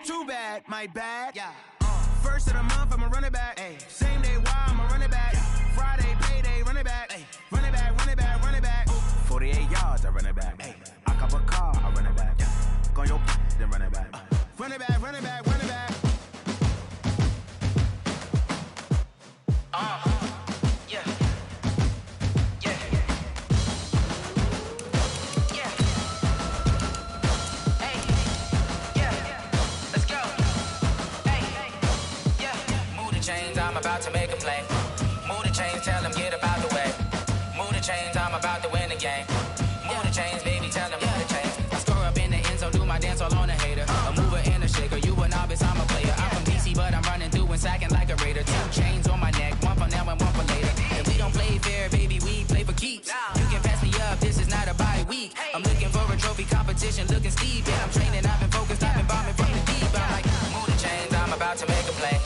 Too bad, my bad. Yeah. First of the month, I'ma run it back. Ay. Same day, why I'ma run it back. Friday, payday, run it back. Ay. Run it back, run it back, run it back. 48 yards, I run it back. Ay. I cop a car, I run it back. Yeah. Go on your then run it back. Run it back, run it back, run it back. Yeah. Hey. Yeah. Let's go. Hey. Yeah. Move the chains, I'm about to make a play. Move the chains, tell them get about the way. Move the chains, I'm about to win the game. Move the chains, baby, tell them move the chains. I score up in the end zone, do my dance all on a hater. A mover and a shaker, you a novice, I'm a player. I'm from DC, but I'm running through and sacking like a raider. 2 chains on my neck, one for now and one for later. If we don't play fair, baby, we play for keeps. You can pass me up, this is not a bye week. I'm looking for a trophy competition, looking steep. Yeah, I'm training, I've been focused, I've been bombing from the deep. I'm like, move the chains, I'm about to make a play.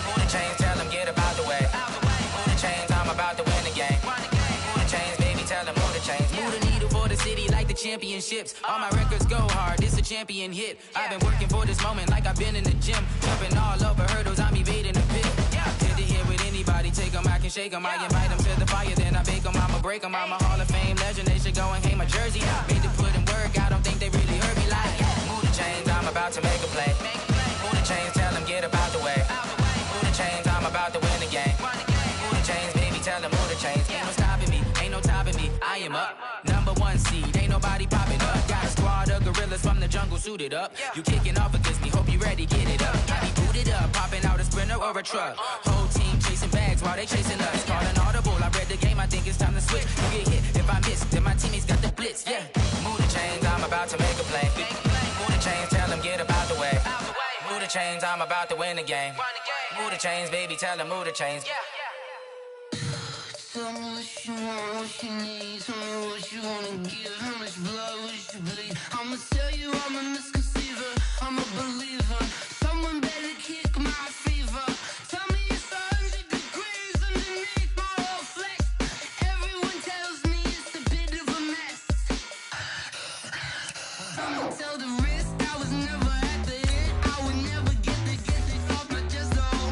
Move the chains, tell them get about the way. Move the chains, I'm about to win the game. Move the chains, baby, tell them move the chains. Move the needle for the city like the championships. All my records go hard, this a champion hit. I've been working for this moment like I've been in the gym. Jumping all over hurdles, I'm evading the pit. Hit to hit with anybody, take them, I can shake them. I invite them to the fire, then I bake them, I'ma break them. I'm a Hall of Fame legend, they should go and hang my jersey. Made to put in work, I don't think they really heard me like. Move the chains, I'm about to make a play. Move the chains, tell them get about the way. Move the chains, I'm about to win the game. Move the chains, baby, tell them move the chains. Ain't no stopping me, ain't no topping me, I am up. Number 1 seed, ain't nobody popping up. Got a squad of gorillas from the jungle suited up. You kicking off against me, hope you ready, get it up. I be booted up, popping out a sprinter or a truck. Whole team chasing bags while they chasing us. Call an audible, I read the game, I think it's time to switch. You get hit, if I miss, then my teammates got the blitz, yeah. Move the chains, I'm about to make a play. Move the chains, tell them get about the way. Move the chains, I'm about to win the game. Move the chains, baby, tell them move the chains. Tell me what you want, what you need. Tell me what you wanna give. How much blood would you bleed? I'ma tell you I'm a misconceiver. I'm a believer. Someone better kick my fever. Tell me it's 100 degrees underneath my whole flesh. Everyone tells me it's a bit of a mess. Someone tell the wrist I was never at the hit. I would never get it off my chest though.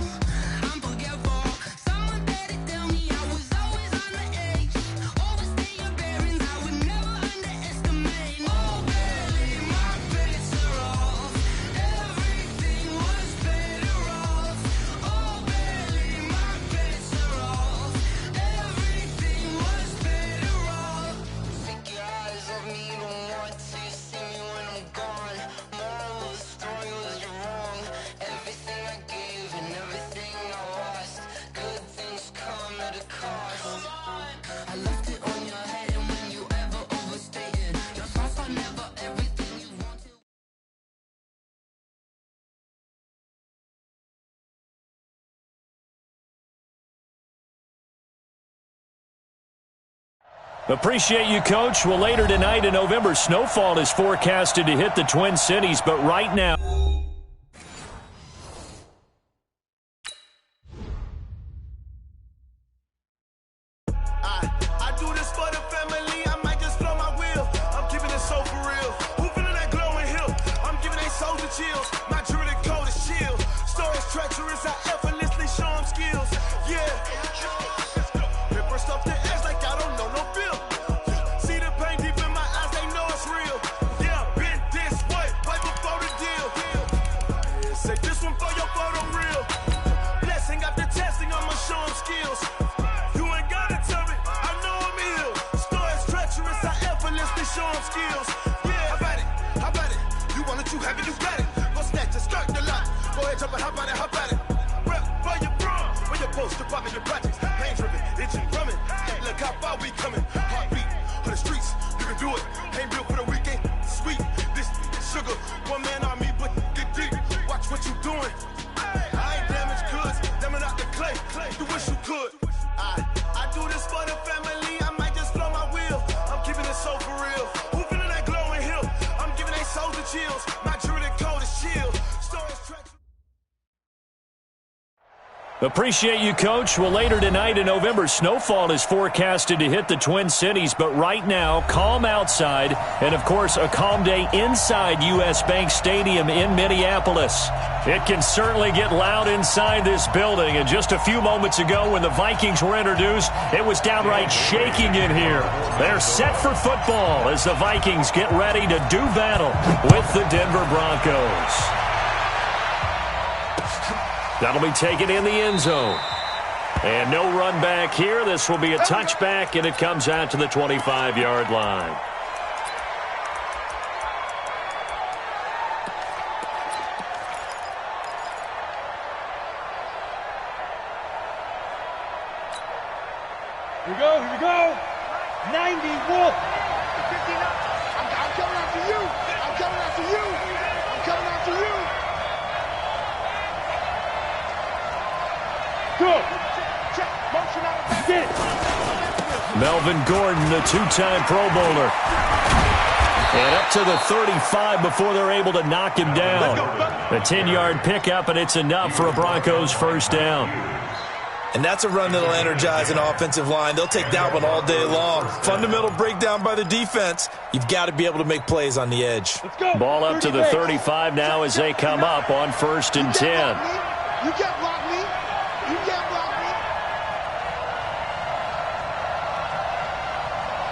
I'm forgetful. Someone better tell me I was always on the edge. Overstay your bearings, I would never underestimate. Oh baby, my bets are off. Everything was better off. Oh baby, my bets are off. Everything was better off. Take your eyes off me, you don't want to see me when I'm gone. Moral of the story was you're wrong. Everything I gave and everything I lost. Good things come at a cost. I left it on your head, and when you ever overstated, your thoughts are never everything you wanted. Appreciate you, Coach. Well, later tonight in November, snowfall is forecasted to hit the Twin Cities, but right now... I do this for the family, I might just blow my wheel. I'm giving it so for real. Who feeling that glowing hill? I'm giving they souls the chills. My jewelry code is chill. Stories treacherous, I effortlessly show them skills. Yeah. Paper stuff to edge like I don't know no bill. See the pain deep in my eyes, they know it's real. Yeah, been this way, way before the deal. Say this one for your photo reel. Blessing after testing, I'ma show them skills. You ain't gotta tell me, I know I'm ill. Stories treacherous, I effortlessly show them skills. Yeah, how about it? How about it? You want it, you have it, you got it. Go snatch it, start the lot. Go ahead, jump it, how about it? How about it? Rep for your bro, for your poster, popping your projects. Pain driven, itching, drumming. Look how far we coming. Heartbeat on the streets, you can do it. Ain't built for the weekend. Sweet, this sugar, one man army, but get deep. Watch what you doing. I ain't damaged goods, damn it out the clay. You wish you could. I do this for the family, I might just blow my wheel. I'm keeping it so for real. Who feeling that glowing hill? I'm giving they souls the chills. My jewelry code is chill. Stories treacherous. Appreciate you, Coach. Well, later tonight in November, snowfall is forecasted to hit the Twin Cities, but right now, calm outside, and, of course, a calm day inside U.S. Bank Stadium in Minneapolis. It can certainly get loud inside this building, and just a few moments ago when the Vikings were introduced, it was downright shaking in here. They're set for football as the Vikings get ready to do battle with the Denver Broncos. That'll be taken in the end zone. And no run back here. This will be a touchback, and it comes out to the 25-yard line. Here we go, here we go. 90, Wolf. 59. I'm coming after you. I'm coming after you. I'm coming after you. Good. Check. Motion out of back. Get it. Melvin Gordon, the two-time Pro Bowler. And up to the 35 before they're able to knock him down. A 10-yard pickup, and it's enough for a Broncos first down. And that's a run that'll energize an offensive line. They'll take that one all day long. Fundamental breakdown by the defense. You've got to be able to make plays on the edge. Ball up to the 35 now as they come up on 1st and 10. You can't block me. You can't block me.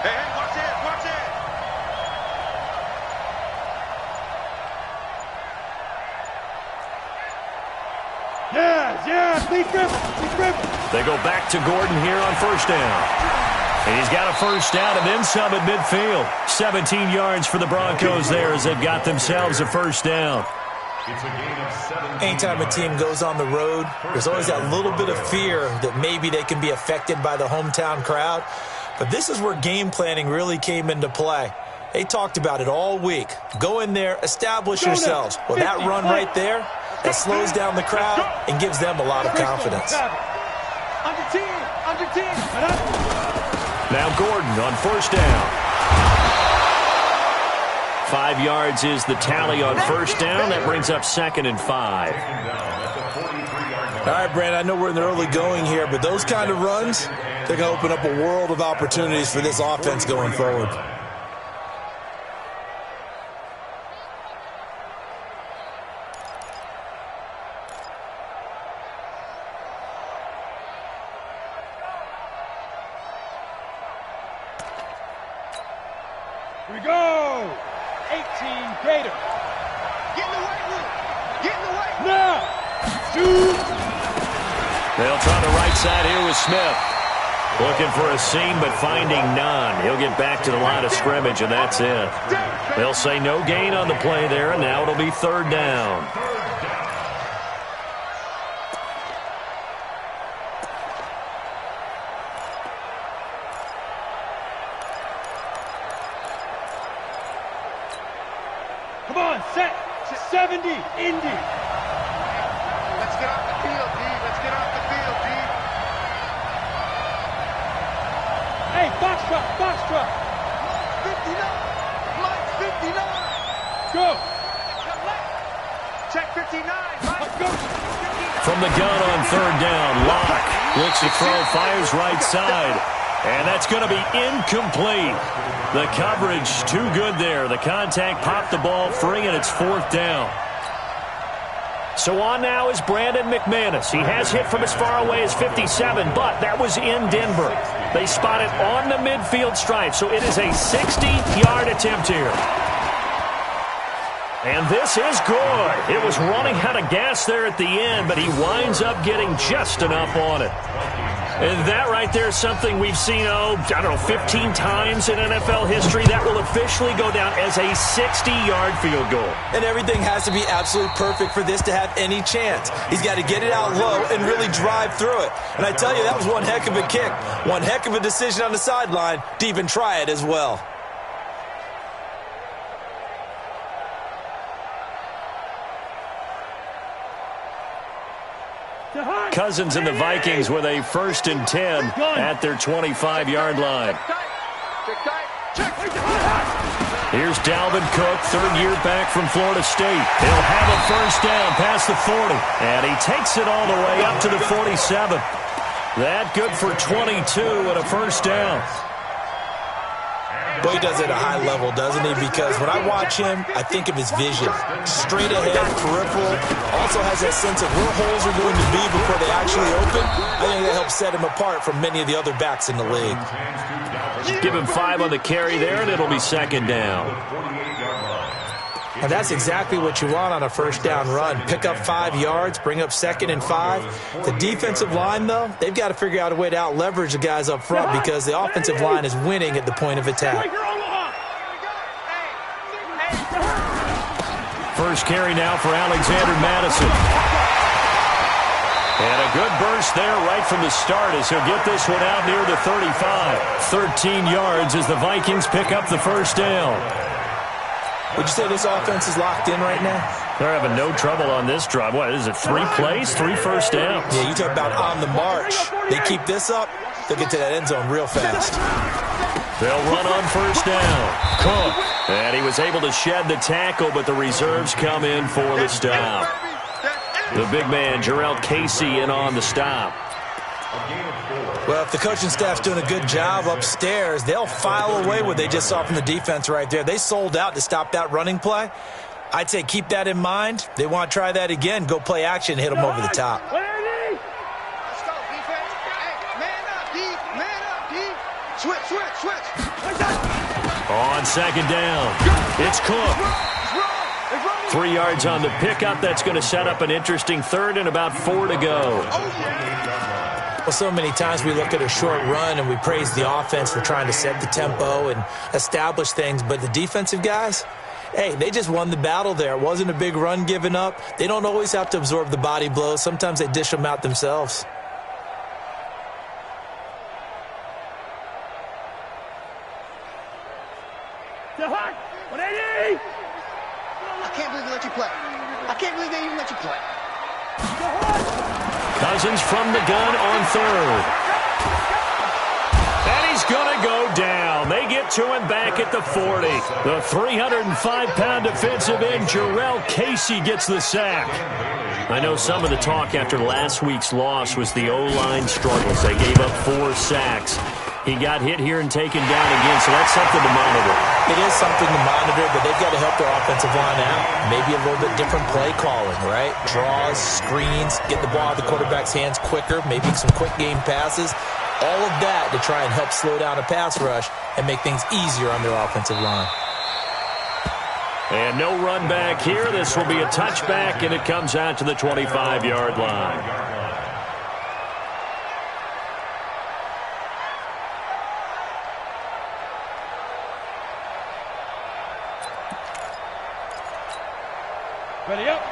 Hey, watch it, watch it. Yeah, deep grip. They go back to Gordon here on first down. And he's got a first down and then some at midfield. 17 yards for the Broncos there as they've got themselves a first down. Anytime a team goes on the road, there's always that little bit of fear that maybe they can be affected by the hometown crowd. But this is where game planning really came into play. They talked about it all week. Go in there, establish yourselves. Well, that run right there, that slows down the crowd and gives them a lot of confidence. Under 10. Now Gordon on first down. 5 yards is the tally on first down. That brings up 2nd and 5. All right, Brandon, I know we're in the early going here, but those kind of runs, they're going to open up a world of opportunities for this offense going forward. Here we go. 18 greater. Get in the weight room. Get in the weight room. Now. Shoot. They'll try the right side here with Smith. Looking for a seam, but finding none. He'll get back to the line of scrimmage, and that's it. They'll say no gain on the play there, and now it'll be 3rd down. Come on, set. 70, Indy. Let's get off the field, D. Let's get off the field, D. Hey, box truck. 59. Mike, 59. Go. Check 59. Mike, go. From the gun on 3rd down, Locke looks to throw, fires right side. And that's going to be incomplete. The coverage too good there. The contact popped the ball free, and it's 4th down. So on now is Brandon McManus. He has hit from as far away as 57, but that was in Denver. They spot it on the midfield stripe, so it is a 60-yard attempt here. And this is good. It was running out of gas there at the end, but he winds up getting just enough on it. And that right there is something we've seen, 15 times in NFL history. That will officially go down as a 60-yard field goal. And everything has to be absolutely perfect for this to have any chance. He's got to get it out low and really drive through it. And I tell you, that was one heck of a kick. One heck of a decision on the sideline to even try it as well. Cousins and the Vikings with a 1st and 10 at their 25-yard line. Here's Dalvin Cook, third year back from Florida State. He'll have a first down past the 40. And he takes it all the way up to the 47. That good for 22 and a first down. Well, he does it at a high level, doesn't he? Because when I watch him, I think of his vision. Straight ahead, peripheral. Also has that sense of where holes are going to be before they actually open. I think that helps set him apart from many of the other backs in the league. Give him 5 on the carry there, and it'll be second down. And that's exactly what you want on a first down run. Pick up 5 yards, bring up 2nd and 5. The defensive line, though, they've got to figure out a way to out-leverage the guys up front because the offensive line is winning at the point of attack. First carry now for Alexander Madison. And a good burst there right from the start as he'll get this one out near the 35. 13 yards as the Vikings pick up the first down. Would you say this offense is locked in right now? They're having no trouble on this drive. What is it, 3 plays, 3 first downs? Yeah, you talk about on the march. They keep this up, they'll get to that end zone real fast. They'll run on first down. Cook. And he was able to shed the tackle, but the reserves come in for the stop. The big man, Jarrell Casey, in on the stop. Well, if the coaching staff's doing a good job upstairs, they'll file away what they just saw from the defense right there. They sold out to stop that running play. I'd say keep that in mind. They want to try that again. Go play action, hit them over the top. Let's go, defense. Hey, man up, D. Man up, D. Switch. On second down, it's Cook. 3 yards on the pickup. That's going to set up an interesting third and about 4 to go. Well, so many times we look at a short run and we praise the offense for trying to set the tempo and establish things, but the defensive guys, hey, they just won the battle there. It wasn't a big run given up. They don't always have to absorb the body blows. Sometimes they dish them out themselves. I can't believe they let you play. I can't believe they even let you play. Cousins from the gun on third. And he's going to go down. They get to him back at the 40. The 305-pound defensive end, Jarrell Casey, gets the sack. I know some of the talk after last week's loss was the O-line struggles. They gave up 4 sacks. He got hit here and taken down again, so that's something to monitor. It is something to monitor, but they've got to help their offensive line out. Maybe a little bit different play calling, right? Draws, screens, get the ball out of the quarterback's hands quicker, maybe some quick game passes. All of that to try and help slow down a pass rush and make things easier on their offensive line. And no run back here. This will be a touchback, and it comes out to the 25-yard line.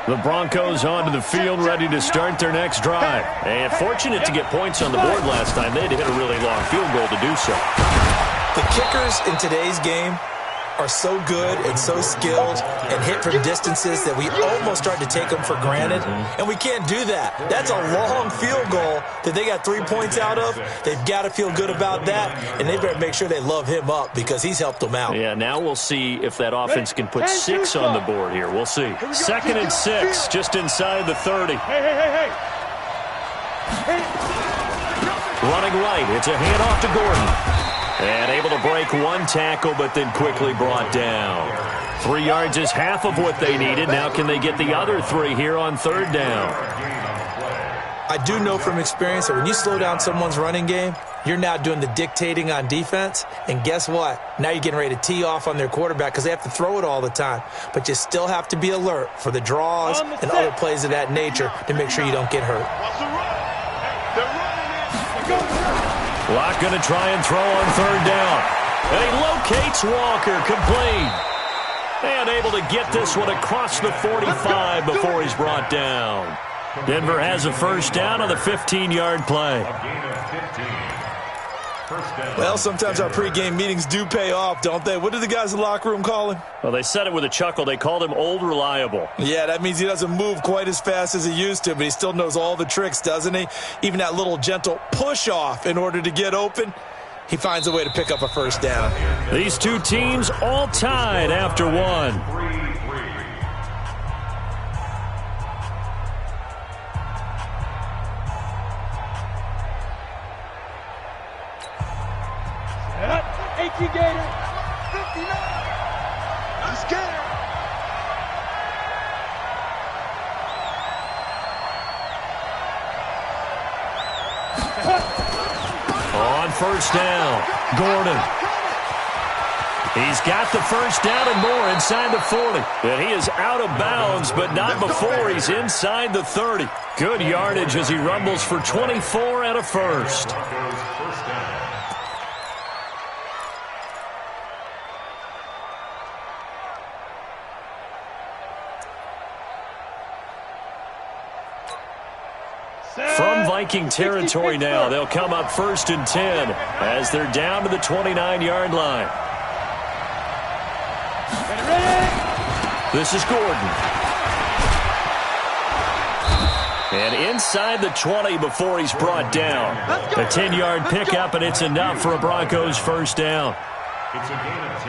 The Broncos onto the field, ready to start their next drive. And fortunate to get points on the board last time. They had to hit a really long field goal to do so. The kickers in today's game are so good and so skilled and hit from distances that we almost start to take them for granted. And we can't do that. That's a long field goal that they got 3 points out of. They've got to feel good about that, and they better make sure they love him up because he's helped them out. Yeah, now we'll see if that offense can put 6 on the board here. We'll see. 2nd and 6, just inside the 30. Hey. Running right, it's a handoff to Gordon. And able to break 1 tackle, but then quickly brought down. 3 yards is half of what they needed. Now can they get the other 3 here on 3rd down? I do know from experience that when you slow down someone's running game, you're now doing the dictating on defense. And guess what? Now you're getting ready to tee off on their quarterback because they have to throw it all the time. But you still have to be alert for the draws and other plays of that nature to make sure you don't get hurt. Locke going to try and throw on 3rd down. And he locates Walker, complete. And able to get this one across the 45 before he's brought down. Denver has a first down on the 15-yard play. Well, sometimes our pregame meetings do pay off, don't they? What did the guys in the locker room call him? Well, they said it with a chuckle. They called him Old Reliable. Yeah, that means he doesn't move quite as fast as he used to, but he still knows all the tricks, doesn't he? Even that little gentle push-off in order to get open. he finds a way to pick up a first down. These two teams all tied after one. Yep. 18 Gator. 59. I'm scared. On first down, Gordon. He's got the first down and more inside the 40. And he is out of bounds, but not before he's inside the 30. Good yardage as he rumbles for 24 and a first. From Viking territory now, they'll come up 1st and 10 as they're down to the 29-yard line. This is Gordon. And inside the 20 before he's brought down. A 10-yard pickup, and it's enough for a Broncos first down.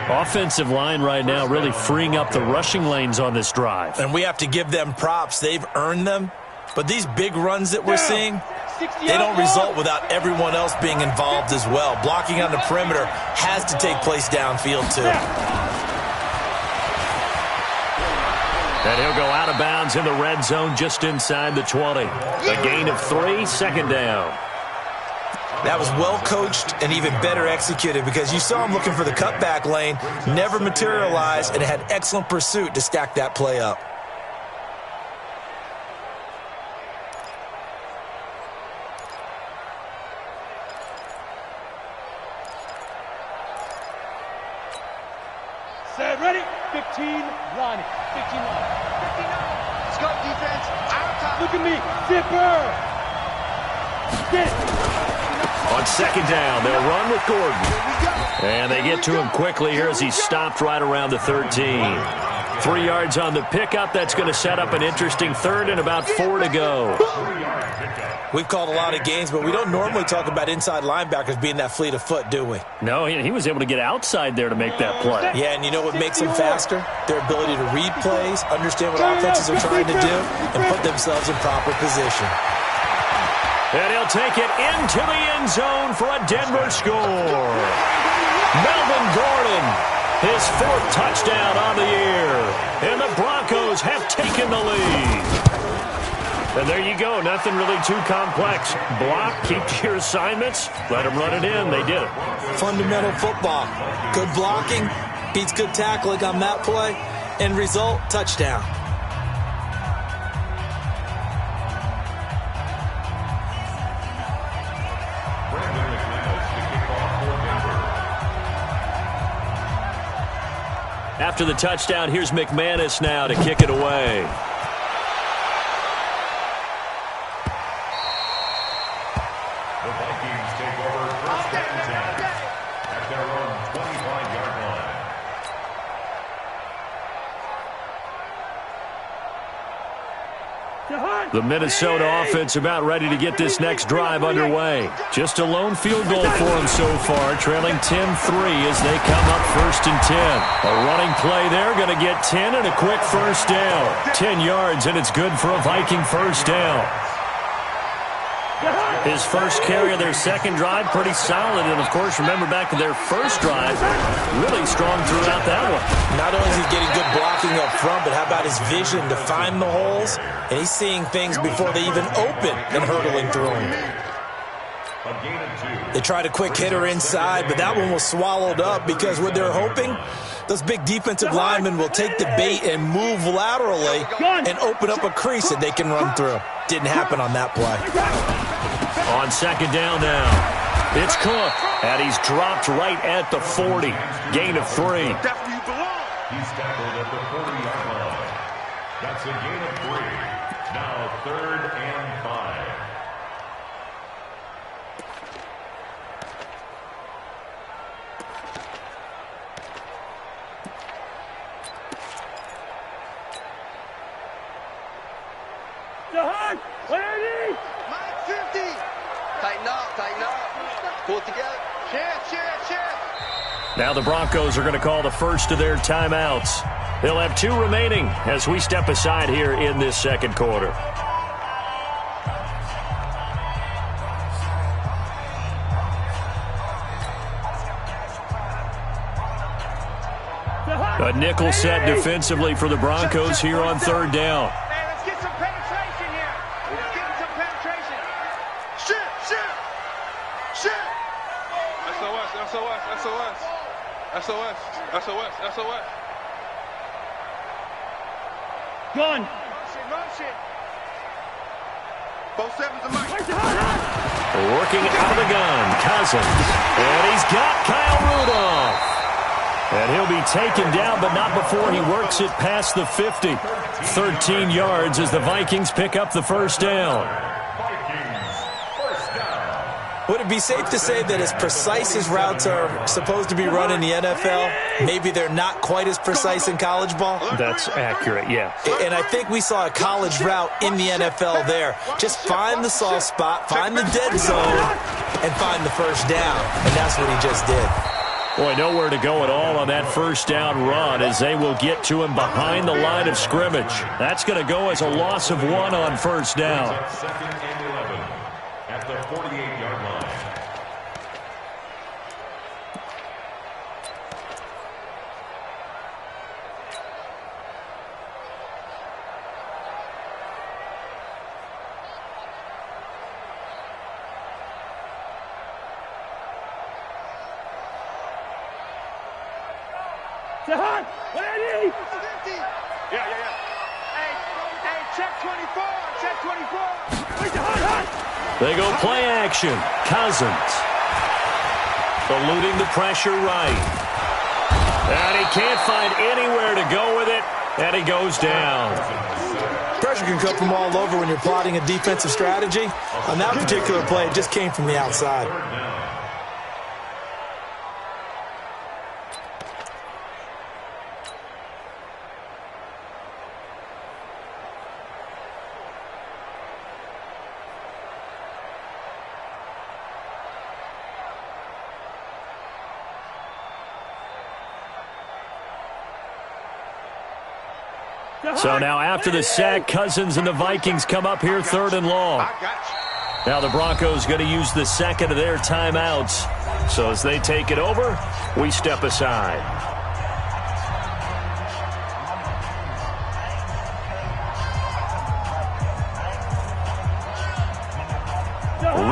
Offensive line right now really freeing up the rushing lanes on this drive. And we have to give them props. They've earned them. But these big runs that we're seeing, they don't result without everyone else being involved as well. Blocking on the perimeter has to take place downfield too. And he'll go out of bounds in the red zone just inside the 20. A gain of 3, second down. That was well coached and even better executed because you saw him looking for the cutback lane, never materialized, and had excellent pursuit to stack that play up. Set, ready? 15, Lonnie. 15, Lonnie. 15, let's go, defense. Out top. Look at me. Zipper. Get it. On second down, they'll run with Gordon. And they get to him quickly here as he's stopped right around the 13. 3 yards on the pickup. That's going to set up an interesting 3rd and about 4 to go. We've called a lot of games, but we don't normally talk about inside linebackers being that fleet of foot, do we? No, he was able to get outside there to make that play. Yeah, and you know what makes them faster? Their ability to read plays, understand what offenses are trying to do, and put themselves in proper position. And he'll take it into the end zone for a Denver score. Melvin Gordon, his 4th touchdown on the year. And the Broncos have taken the lead. And there you go. Nothing really too complex. Block, keep to your assignments, let them run it in. They did it. Fundamental football. Good blocking beats good tackling on that play. End result, touchdown. After the touchdown, here's McManus now to kick it away. The Minnesota offense about ready to get this next drive underway. Just a lone field goal for them so far, trailing 10-3 as they come up 1st and 10. A running play there, going to get 10 and a quick first down. 10 yards, and it's good for a Viking first down. His first carry of their second drive, pretty solid. And, of course, remember back to their first drive, really strong throughout that one. Not only is he getting good blocking up front, but how about his vision to find the holes? And he's seeing things before they even open and hurdling through them. They tried a quick hitter inside, but that one was swallowed up because what they're hoping, those big defensive linemen will take the bait and move laterally and open up a crease that they can run through. Didn't happen on that play. On second down now, it's Cook, and he's dropped right at the 40. Gain of 3. He's tackled at the 40-yard line. That's a gain of 3. Now 3rd and 5. Jahan, 180. 50. Tighten up, tighten up. Pull it together. Now the Broncos are going to call the first of their timeouts. They'll have 2 remaining as we step aside here in this second quarter. A nickel set defensively for the Broncos here on third down. Hey, let's get some penetration here. Let's get some penetration. Shit. SOS. Gun. Motion. Both sevens are mine. Working out of the gun, Cousins. And he's got Kyle Rudolph. And he'll be taken down, but not before he works it past the 50. 13 yards as the Vikings pick up the first down. Would it be safe to say that as precise as routes are supposed to be run in the NFL, maybe they're not quite as precise in college ball? That's accurate, yeah. And I think we saw a college route in the NFL there. Just find the soft spot, find the dead zone, and find the first down. And that's what he just did. Boy, nowhere to go at all on that first down run as they will get to him behind the line of scrimmage. That's going to go as a loss of 1 on first down. Second and 11 at the 48-yard line. Jahan, what I need? Yeah. Hey, check 24. Where's Jahan? They go play action. Cousins. Eluding the pressure right. And he can't find anywhere to go with it. And he goes down. Pressure can come from all over when you're plotting a defensive strategy. On that particular play, it just came from the outside. So now after the sack, Cousins and the Vikings come up here third and long. Now the Broncos going to use the second of their timeouts. So as they take it over, we step aside.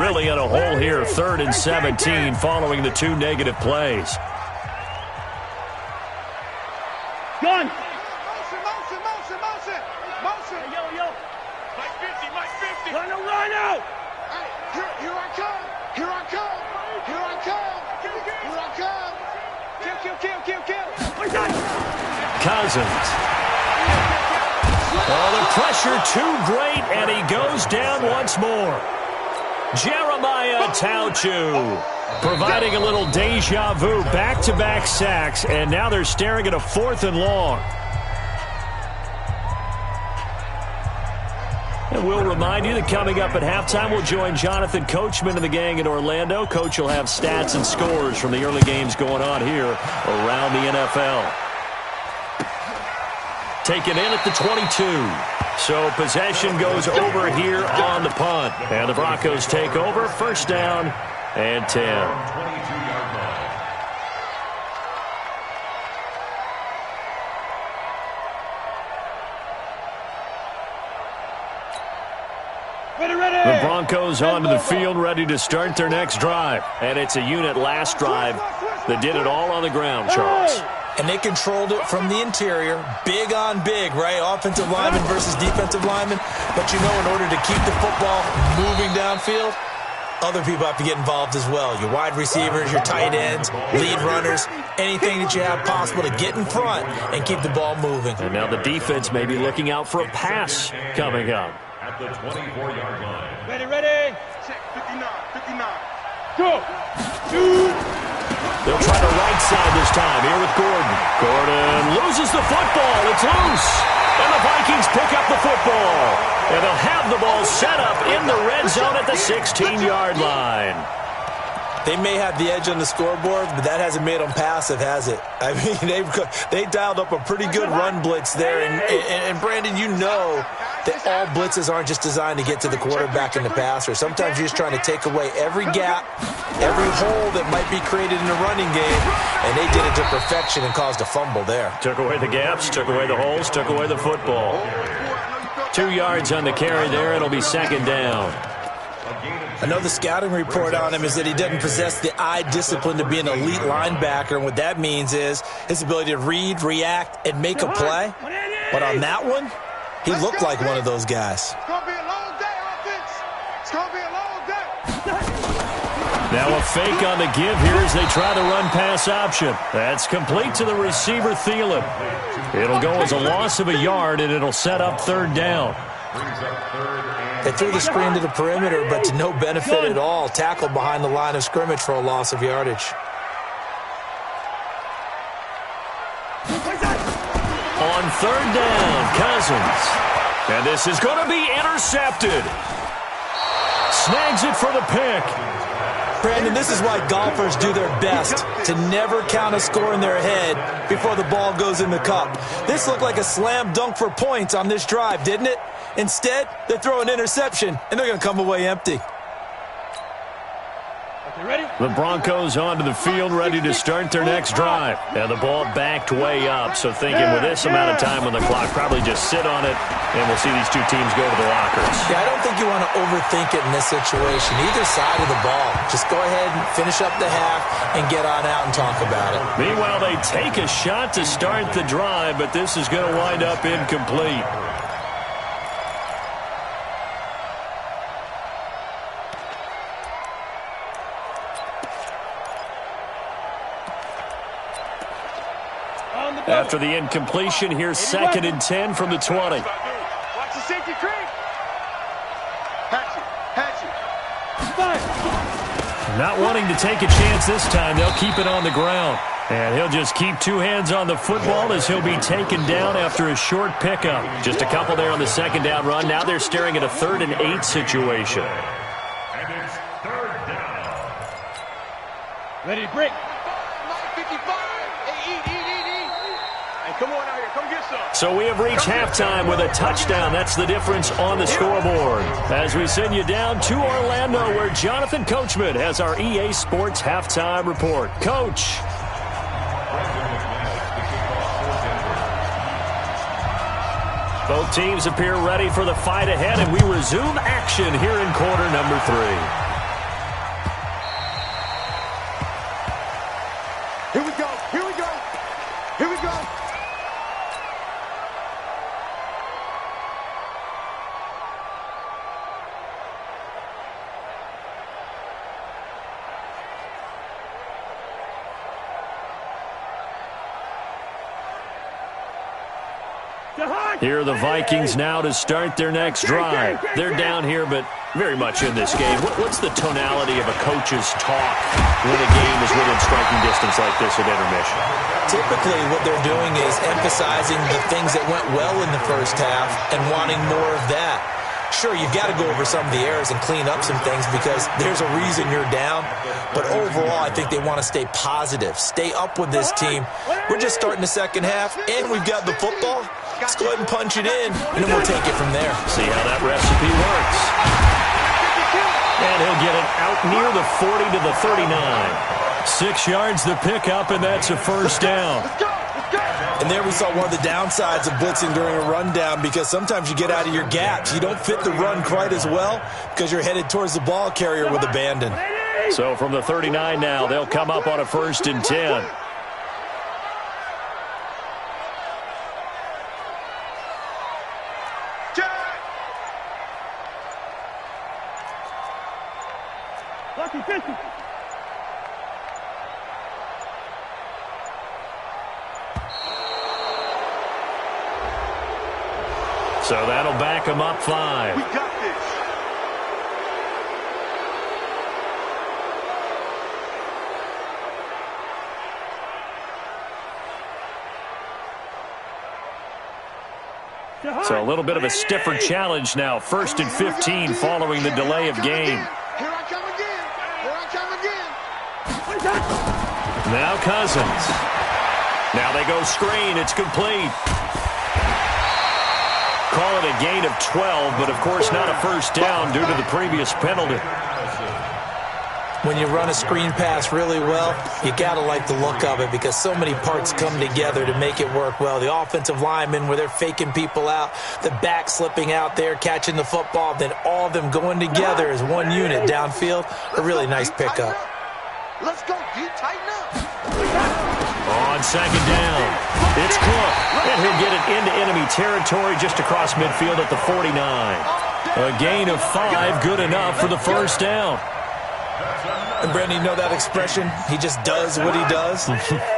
Really in a hole here, 3rd and 17 following the 2 negative plays. Gun. Run out! Here I come! Kill! Cousins. Oh, the pressure too great, and he goes down once more. Jeremiah Tauchu providing a little deja vu, back-to-back sacks, and now they're staring at a 4th and long. And we'll remind you that coming up at halftime, we'll join Jonathan Coachman and the gang in Orlando. Coach will have stats and scores from the early games going on here around the NFL. Taken in at the 22. So possession goes over here on the punt. And the Broncos take over, first down and 10. 22-yard line. The Broncos onto the field, ready to start their next drive. And it's a unit last drive that did it all on the ground, Charles. And they controlled it from the interior, big on big, right? Offensive lineman versus defensive lineman. But you know, in order to keep the football moving downfield, other people have to get involved as well. Your wide receivers, your tight ends, lead runners, anything that you have possible to get in front and keep the ball moving. And now the defense may be looking out for a pass coming up. At the 24-yard line. Ready. Check 59. Go. Shoot. They'll try the right side this time here with Gordon. Gordon loses the football. It's loose. And the Vikings pick up the football. And they'll have the ball set up in the red zone at the 16-yard line. They may have the edge on the scoreboard, but that hasn't made them passive, has it? I mean, they dialed up a pretty good run blitz there. And Brandon, you know that all blitzes aren't just designed to get to the quarterback and the passer. Sometimes you're just trying to take away every gap, every hole that might be created in the running game, and they did it to perfection and caused a fumble there. Took away the gaps, took away the holes, took away the football. 2 yards on the carry there. It'll be second down. I know the scouting report on him is that he doesn't possess the eye discipline to be an elite linebacker, and what that means is his ability to read, react, and make a play. But on that one, he looked like one of those guys. It's going to be a long day, offense. It's going to be a long day. Now a fake on the give here as they try the run-pass option. That's complete to the receiver, Thielen. It'll go as a loss of a yard, and it'll set up third down. They threw the screen to the perimeter, but to no benefit at all. Tackled behind the line of scrimmage for a loss of yardage. On third down, Cousins. And this is going to be intercepted. Snags it for the pick. Brandon, this is why golfers do their best to never count a score in their head before the ball goes in the cup. This looked like a slam dunk for points on this drive, didn't it? Instead, they throw an interception, and they're going to come away empty. The Broncos onto the field, ready to start their next drive. And the ball backed way up, so thinking with this amount of time on the clock, probably just sit on it, and we'll see these two teams go to the lockers. Yeah, I don't think you want to overthink it in this situation. Either side of the ball. Just go ahead and finish up the half and get on out and talk about it. Meanwhile, they take a shot to start the drive, but this is going to wind up incomplete. After the incompletion, here's 2nd and 10 from the 20. Watch the safety creep. Hatch it. Not wanting to take a chance this time, they'll keep it on the ground. And he'll just keep 2 hands on the football as he'll be taken down after a short pickup. Just a couple there on the second down run. Now they're staring at a 3rd and 8 situation. And it's third down. Ready to break. 55. Come on out here. Come get some. So we have reached halftime with a touchdown. That's the difference on the scoreboard. As we send you down to Orlando, where Jonathan Coachman has our EA Sports halftime report. Coach. Both teams appear ready for the fight ahead, and we resume action here in quarter number 3. Here we go. Here we go. Here we go. Here are the Vikings now to start their next drive. They're down here, but very much in this game. What's the tonality of a coach's talk when a game is within striking distance like this at intermission? Typically, what they're doing is emphasizing the things that went well in the first half and wanting more of that. Sure, you've got to go over some of the errors and clean up some things because there's a reason you're down. But overall, I think they want to stay positive, stay up with this team. We're just starting the second half, and we've got the football. Let's go ahead and punch it in, and then we'll take it from there. See how that recipe works. And he'll get it out near the 40 to the 39. 6 yards the pickup, and that's a first down. And there we saw one of the downsides of blitzing during a rundown because sometimes you get out of your gaps. You don't fit the run quite as well because you're headed towards the ball carrier with abandon. So from the 39 now, they'll come up on a 1st and 10. So that'll back them up 5. We got this. So a little bit of a stiffer challenge now. 1st and 15 following the delay of game. Here I come again. Here I come again. Now Cousins. Now they go screen. It's complete. Call it a gain of 12, but of course not a first down due to the previous penalty. When you run a screen pass really well, you got to like the look of it because so many parts come together to make it work well. The offensive linemen, where they're faking people out, the back slipping out there, catching the football, then all of them going together as one unit downfield. A really nice pickup. Let's go, D. Tighten up. On second down, it's Cook, and he'll get it into enemy territory just across midfield at the 49. A gain of 5, good enough for the first down. And Brandon, you know that expression? He just does what he does?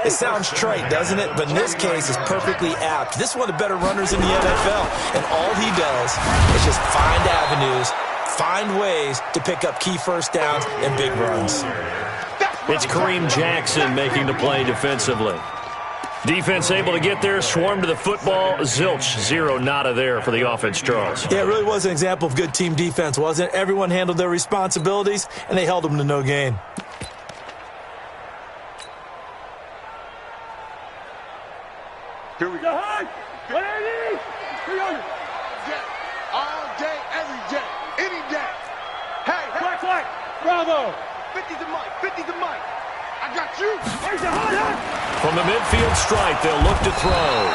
It sounds trite, doesn't it? But in this case, it's perfectly apt. This is one of the better runners in the NFL, and all he does is just find avenues, find ways to pick up key first downs and big runs. It's Kareem Jackson making the play defensively. Defense able to get there, swarm to the football. Zilch, 0 nada there for the offense, Charles. Yeah, it really was an example of good team defense, wasn't it? Everyone handled their responsibilities, and they held them to no gain. Here we go. What are you? All day, every day, any day. Hey, flag. Bravo. 50's a mic. 50's a mic. I got you. From the midfield stripe, they'll look to throw.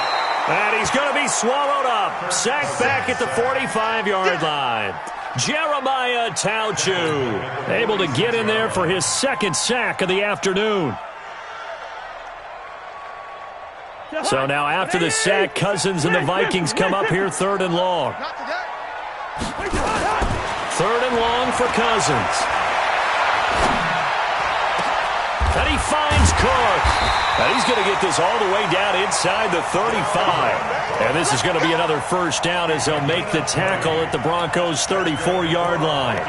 And he's going to be swallowed up. Sacked back at the 45-yard line. Jeremiah Tauchu able to get in there for his second sack of the afternoon. So now after the sack, Cousins and the Vikings come up here 3rd and long. 3rd and long for Cousins. And he finds Cook. And he's going to get this all the way down inside the 35. And this is going to be another first down as they'll make the tackle at the Broncos' 34-yard line.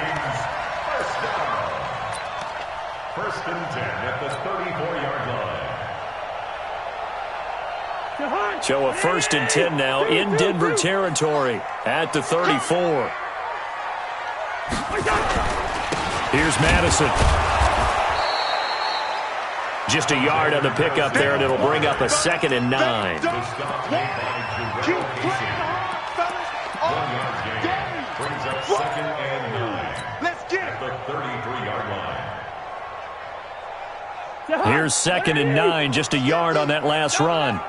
First and 10 at the 34-yard line. So a 1st and 10 now in Denver territory at the 34. Here's Madison. Just a yard on the pickup there, and it'll bring up a 2nd and 9. Keep playing on, 1 yard gain. Brings up 2nd and 9. Let's get at the 33-yard line. Here's 2nd and 9, just a yard on that last run.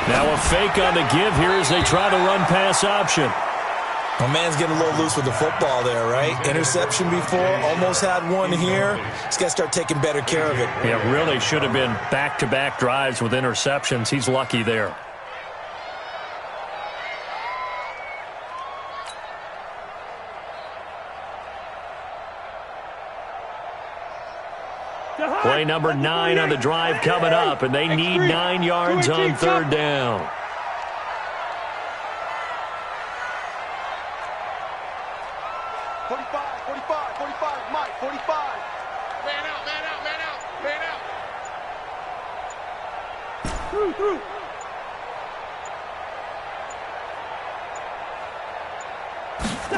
Now a fake on the give here as they try to run pass option. My man's getting a little loose with the football there, right? Interception before, almost had one here. He's got to start taking better care of it. Yeah, really should have been back-to-back drives with interceptions. He's lucky there. Play number 9 on the drive coming up, and they need 9 yards on 3rd down.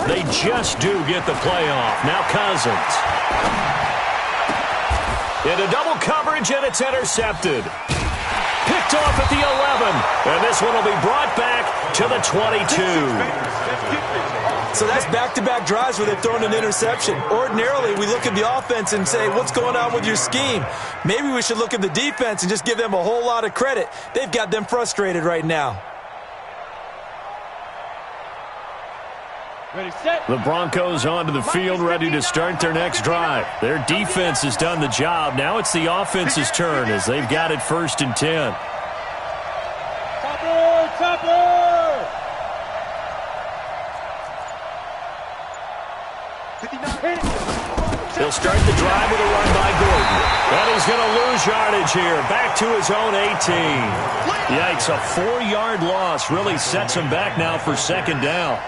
They just do get the playoff. Now Cousins. Into double coverage, and it's intercepted. Picked off at the 11. And this one will be brought back to the 22. So that's back-to-back drives where they've thrown an interception. Ordinarily, we look at the offense and say, what's going on with your scheme? Maybe we should look at the defense and just give them a whole lot of credit. They've got them frustrated right now. Ready, set. The Broncos onto the field, ready to start their next drive. Their defense has done the job. Now it's the offense's turn as they've got it 1st and 10. Topper! He'll start the drive with a run by Gordon. And he's going to lose yardage here. Back to his own 18. Yikes, a 4-yard loss really sets him back now for 2nd down.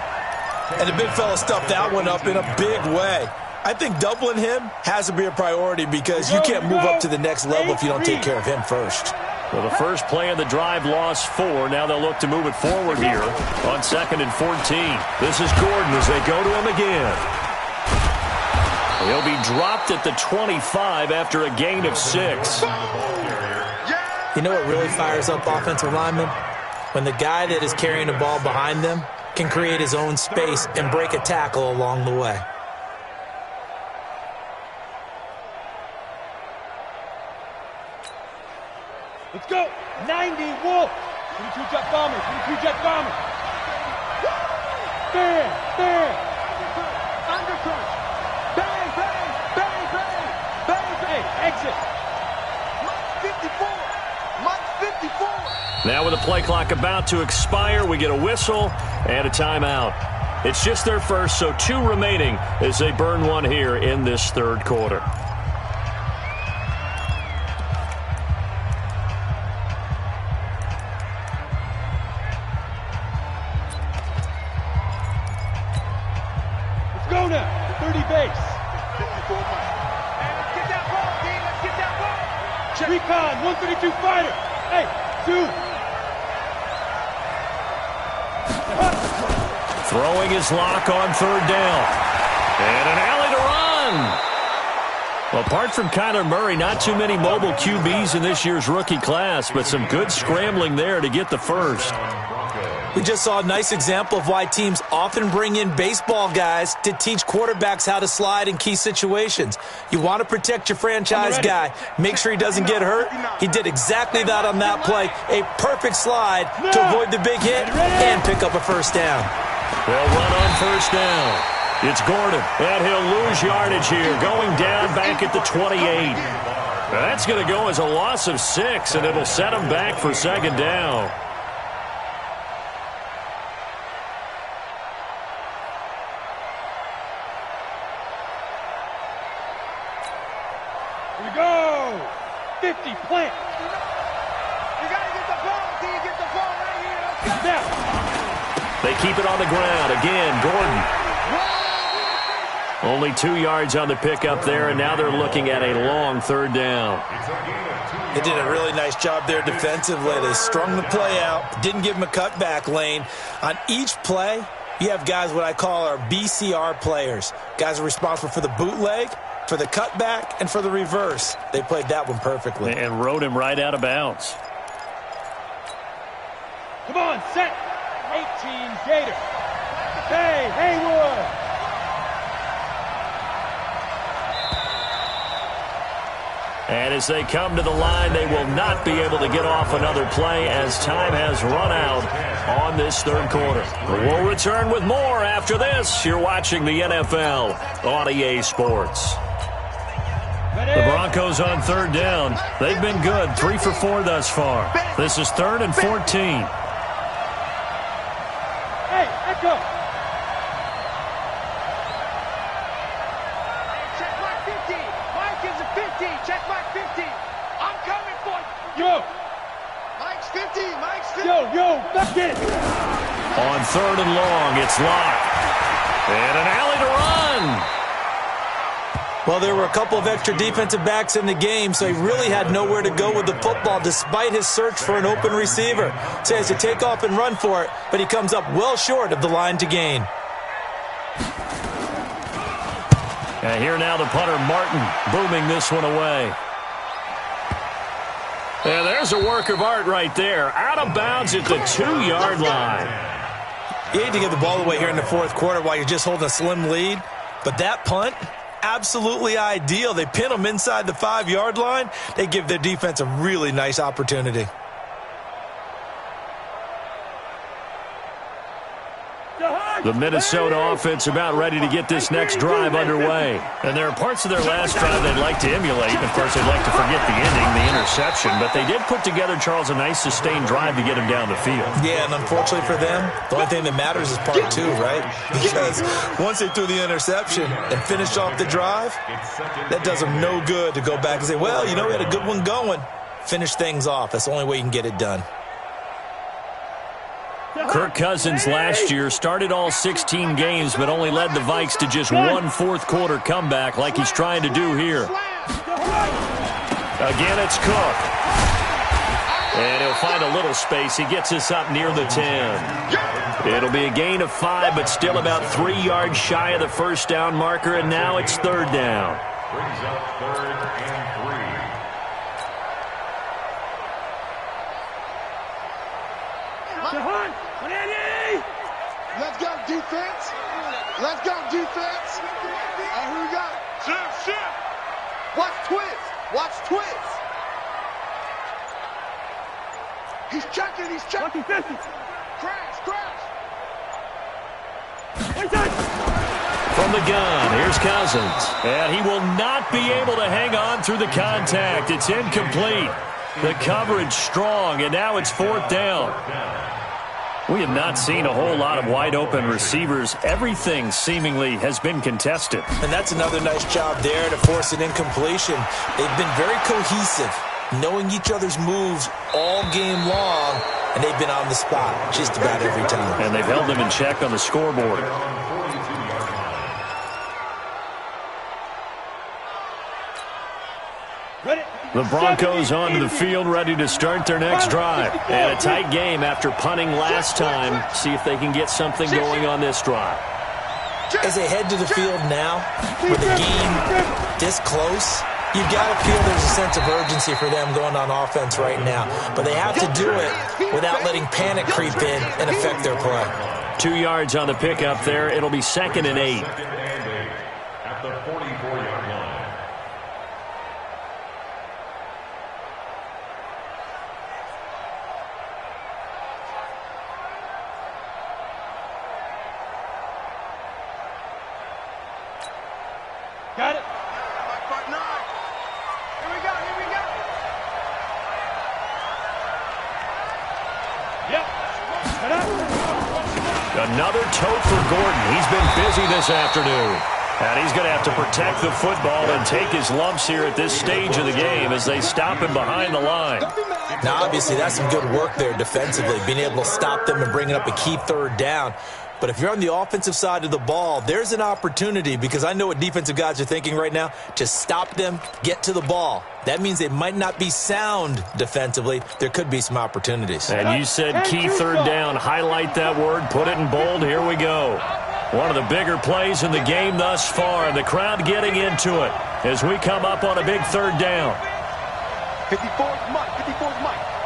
And the big fella stuffed that one up in a big way. I think doubling him has to be a priority because you can't move up to the next level if you don't take care of him first. Well, the first play of the drive lost 4. Now they'll look to move it forward here on 2nd and 14. This is Gordon as they go to him again. He'll be dropped at the 25 after a gain of 6. You know what really fires up offensive linemen? When the guy that is carrying the ball behind them can create his own space and break a tackle along the way. Let's go. 90 Wolf. 22 jet bomber. 22 jet bomber. Bam, bam. Undercrunch. Bang, bang, bang, bang, bang, bang. Exit. Mike 54. Mike 54. Now with the play clock about to expire, we get a whistle and a timeout. It's just their first, so 2 remaining as they burn one here in this third quarter. Let's go now. 30 base. 54 Mike. Hey, let's get that ball, D. Let's get that ball. Check. Recon, 132 fighter. Hey, 2. Throwing his lock on third down. And an alley to run. Well, apart from Kyler Murray, not too many mobile QBs in this year's rookie class, but some good scrambling there to get the first. We just saw a nice example of why teams often bring in baseball guys to teach quarterbacks how to slide in key situations. You want to protect your franchise guy. Make sure he doesn't get hurt. He did exactly that on that play. A perfect slide to avoid the big hit and pick up a first down. They'll run on first down. It's Gordon, and he'll lose yardage here, going down back at the 28. That's going to go as a loss of 6, and it'll set him back for second down. Here we go. 50 plant. You got to get the ball, D. Get the ball right here. Let's go. Now. They keep it on the ground. Again, Gordon. Only 2 yards on the pickup there, and now they're looking at a long third down. They did a really nice job there defensively. They strung the play out, didn't give them a cutback lane. On each play, you have guys what I call our BCR players. Guys are responsible for the bootleg, for the cutback, and for the reverse. They played that one perfectly. And rode him right out of bounds. Come on, set. 18 Gator. Hey, Haywood. And as they come to the line, they will not be able to get off another play as time has run out on this third quarter. We'll return with more after this. You're watching the NFL on EA Sports. The Broncos on third down. They've been good, 3 for 4 thus far. This is 3rd and 14. Hey, Echo. Check Mike 50. Mike is a 50. Check Mike 50. I'm coming for you. Yo. Mike's 50. Mike's 50. Yo, back in. On 3rd and long, it's locked. And an alley to run. Well, there were a couple of extra defensive backs in the game, so he really had nowhere to go with the football despite his search for an open receiver. So he has to take off and run for it, but he comes up well short of the line to gain. And here now the punter, Martin, booming this one away. And there's a work of art right there. Out of bounds at the 2-yard line. You hate to give the ball away here in the fourth quarter while you're just holding a slim lead, but that punt, absolutely ideal. They pin them inside the 5-yard line. They give their defense a really nice opportunity. The Minnesota offense about ready to get this next drive underway. And there are parts of their last drive they'd like to emulate. Of course, they'd like to forget the ending, the interception. But they did put together, Charles, a nice sustained drive to get him down the field. Yeah, and unfortunately for them, the only thing that matters is part 2, right? Because once they threw the interception and finished off the drive, that does them no good to go back and say, well, you know, we had a good one going. Finish things off. That's the only way you can get it done. Kirk Cousins last year started all 16 games but only led the Vikes to just 1 fourth-quarter comeback like he's trying to do here. Again, it's Cook. And he'll find a little space. He gets us up near the 10. It'll be a gain of 5, but still about 3 yards shy of the first down marker, and now it's third down. Brings up 3rd and 3. Let's go, defense. Let's go, defense. And who we got? Shift. Watch twist. Watch twist. He's checking. Crash. From the gun, here's Cousins. And he will not be able to hang on through the contact. It's incomplete. The coverage strong, and now it's 4th down. We have not seen a whole lot of wide-open receivers. Everything seemingly has been contested. And that's another nice job there to force an incompletion. They've been very cohesive, knowing each other's moves all game long, and they've been on the spot just about every time. And they've held them in check on the scoreboard. The Broncos onto the field, ready to start their next drive. And a tight game after punting last time. See if they can get something going on this drive. As they head to the field now, with the game this close, you've got to feel there's a sense of urgency for them going on offense right now. But they have to do it without letting panic creep in and affect their play. 2 yards on the pickup there. It'll be 2nd and 8. At the 44-yard line. Got it. Part 9. Here we go. Yep. Another tote for Gordon. He's been busy this afternoon. And he's going to have to protect the football and take his lumps here at this stage of the game as they stop him behind the line. Now, obviously, that's some good work there defensively, being able to stop them and bringing up a key 3rd down. But if you're on the offensive side of the ball, there's an opportunity, because I know what defensive guys are thinking right now, to stop them, get to the ball. That means they might not be sound defensively. There could be some opportunities. And you said key 3rd down. Highlight that word. Put it in bold. Here we go. One of the bigger plays in the game thus far. And the crowd getting into it as we come up on a big 3rd down. 54's Mike.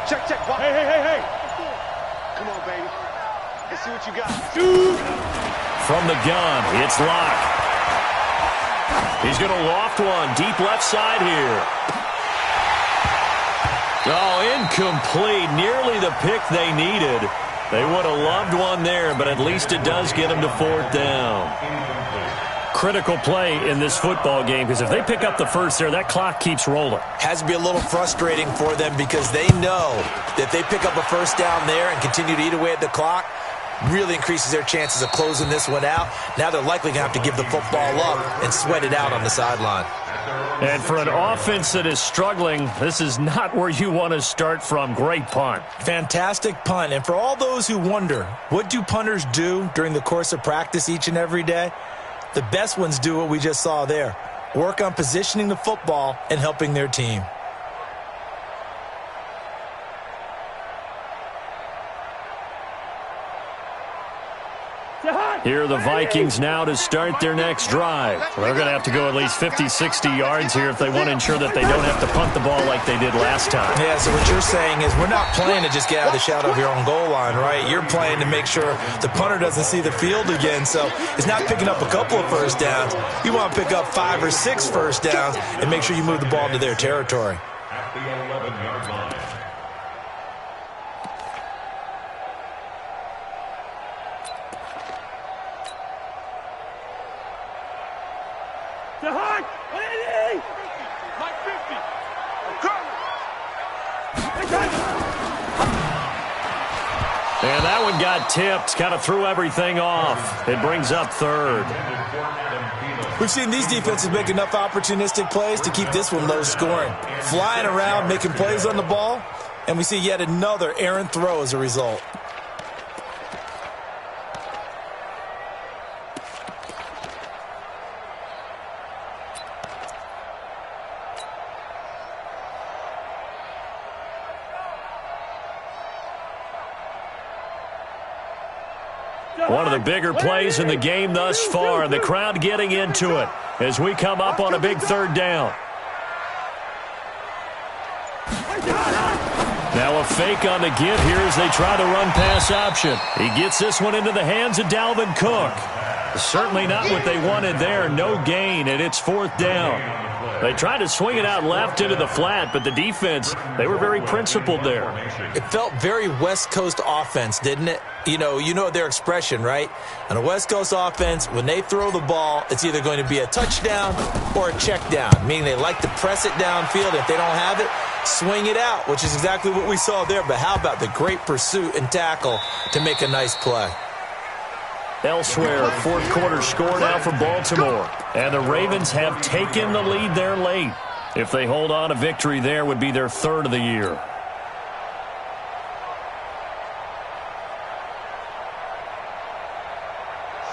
Check. Hey. Come on, baby. Let's see what you got. From the gun, it's Locke. He's going to loft one deep left side here. Oh, incomplete. Nearly the pick they needed. They would have loved one there, but at least it does get them to 4th down. Critical play in this football game, because if they pick up the first there, that clock keeps rolling. Has to be a little frustrating for them, because they know that if they pick up a first down there and continue to eat away at the clock, really increases their chances of closing this one out. Now they're likely going to have to give the football up and sweat it out on the sideline. And for an offense that is struggling, this is not where you want to start from. Great punt. Fantastic punt. And for all those who wonder, what do punters do during the course of practice each and every day? The best ones do what we just saw there. Work on positioning the football and helping their team. Here are the Vikings now to start their next drive. They're going to have to go at least 50, 60 yards here if they want to ensure that they don't have to punt the ball like they did last time. Yeah, so what you're saying is we're not playing to just get out of the shadow of your own goal line, right? You're playing to make sure the punter doesn't see the field again. So it's not picking up a couple of first downs. You want to pick up 5 or 6 first downs and make sure you move the ball into their territory. At the 11-yard line. Mike 50. I'm coming. And that one got tipped, kind of threw everything off. It brings up 3rd. We've seen these defenses make enough opportunistic plays to keep this one low scoring. Flying around, making plays on the ball, and we see yet another errant throw as a result. One of the bigger plays in the game thus far, and the crowd getting into it as we come up on a big third down. Now a fake on the give here as they try the run-pass option. He gets this one into the hands of Dalvin Cook. Certainly not what they wanted there. No gain, and it's fourth down. They tried to swing it out left into the flat, but the defense, they were very principled there. It felt very West Coast offense, didn't it? You know their expression, right? On a West Coast offense, when they throw the ball, it's either going to be a touchdown or a check down, meaning they like to press it downfield. If they don't have it, swing it out, which is exactly what we saw there. But how about the great pursuit and tackle to make a nice play? Elsewhere, fourth quarter score now for Baltimore. And the Ravens have taken the lead there late. If they hold on, a victory there would be their third of the year.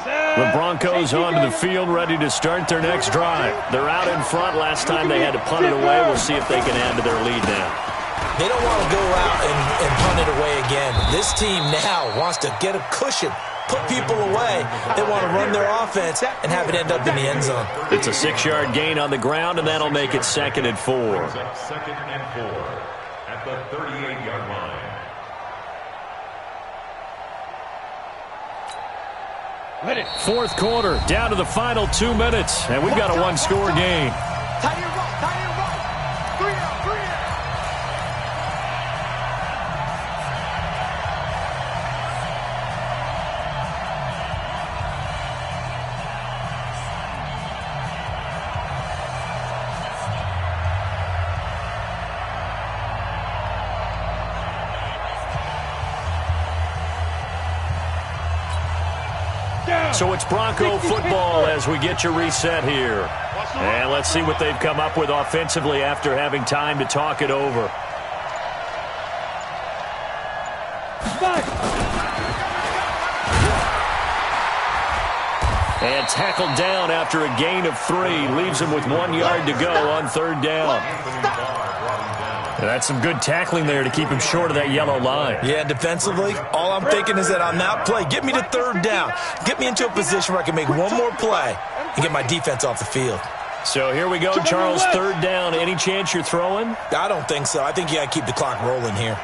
The Broncos onto the field, ready to start their next drive. They're out in front. Last time they had to punt it away. We'll see if they can add to their lead now. They don't want to go out and punt it away again. This team now wants to get a cushion, put people away. They want to run their offense and have it end up in the end zone. It's a 6-yard gain on the ground, and that'll make it 2nd and 4. 2nd and 4 at the 38-yard line. Fourth quarter, down to the final 2 minutes, and we've got a one-score game. Tight end right. 3 out, 3 out. So it's Bronco football as we get you reset here. And let's see what they've come up with offensively after having time to talk it over. And tackled down after a gain of 3. Leaves him with 1 yard to go on third down. And that's some good tackling there to keep him short of that yellow line. Yeah, defensively, all I'm thinking is that on that play, get me to third down. Get me into a position where I can make one more play and get my defense off the field. So here we go, Charles, third down. Any chance you're throwing? I don't think so. I think you got to keep the clock rolling here.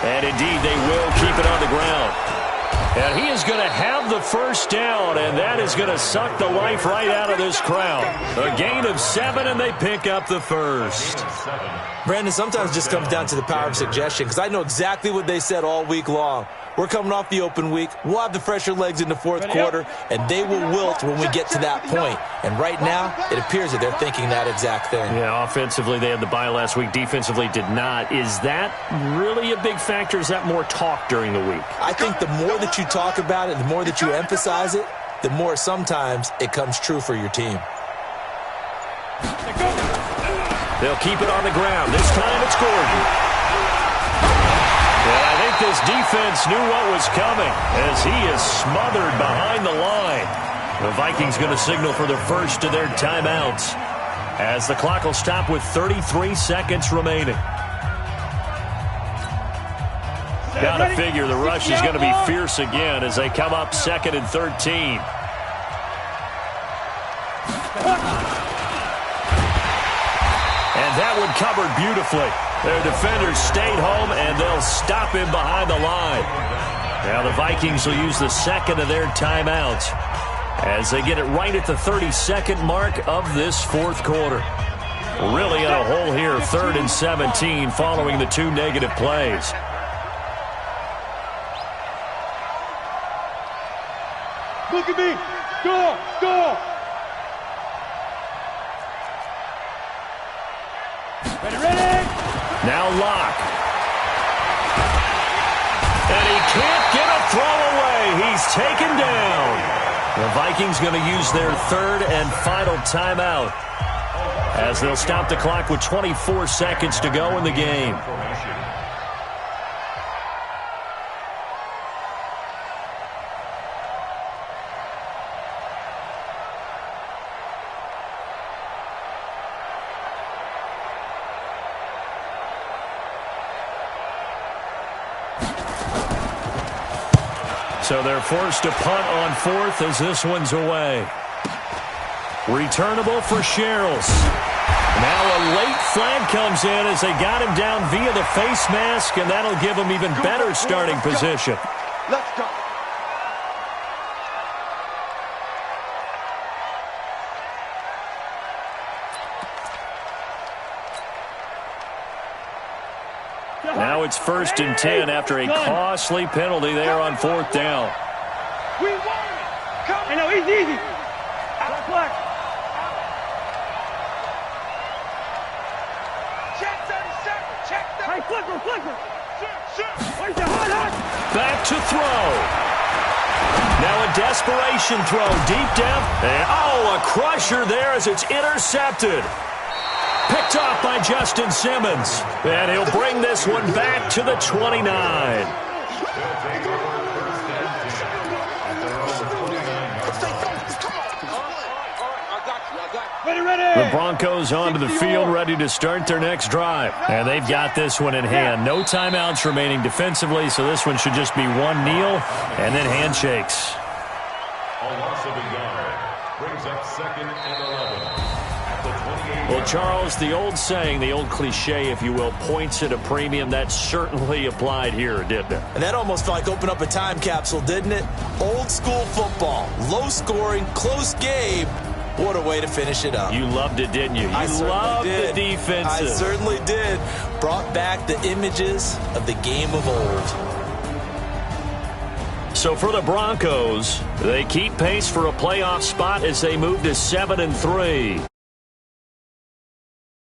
And indeed, they will keep it on the ground. And he is going to have the first down, and that is going to suck the life right out of this crowd. A gain of 7, and they pick up the first. Brandon, sometimes it just comes down to the power of suggestion, because I know exactly what they said all week long. We're coming off the open week. We'll have the fresher legs in the fourth quarter, and they will wilt when we get to that point. And right now, it appears that they're thinking that exact thing. Yeah, offensively, they had the bye last week. Defensively, did not. Is that really a big factor? Is that more talk during the week? I think the more that you talk about it, the more that you emphasize it, the more sometimes it comes true for your team. They'll keep it on the ground. This time it's Gordon. And I think this defense knew what was coming as he is smothered behind the line. The Vikings going to signal for the first of their timeouts as the clock will stop with 33 seconds remaining. Got to figure the rush is going to be fierce again as they come up 2nd and 13. And that one covered beautifully. Their defenders stayed home, and they'll stop him behind the line. Now the Vikings will use the second of their timeouts as they get it right at the 32nd mark of this fourth quarter. Really in a hole here, 3rd and 17 following the 2 negative plays. Look at me. Go, go. Ready. Now Locke. And he can't get a throw away. He's taken down. The Vikings going to use their 3rd and final timeout as they'll stop the clock with 24 seconds to go in the game. So they're forced to punt on fourth as this one's away. Returnable for Sherrills. Now a late flag comes in as they got him down via the face mask, and that'll give him even better starting position. Let's go. Now it's 1st and 10 after a costly penalty there on 4th down. We won it. Come on. I know, easy. Out of play. Check 37. Check 37. Hey, flicker. Where's the hot? Back to throw. Now a desperation throw deep down. And, a crusher there as it's intercepted. Picked off by Justin Simmons. And he'll bring this one back to the 29. The Broncos onto the field, ready to start their next drive. And they've got this one in hand. No timeouts remaining defensively, so this one should just be one kneel and then handshakes. A loss of a yard brings up 2nd and 11. Well, Charles, the old saying, the old cliche, if you will, points at a premium, that certainly applied here, didn't it? And that almost felt like opened up a time capsule, didn't it? Old school football, low scoring, close game. What a way to finish it up. You loved it, didn't you? You loved the defensive. I certainly did. Brought back the images of the game of old. So for the Broncos, they keep pace for a playoff spot as they move to 7-3.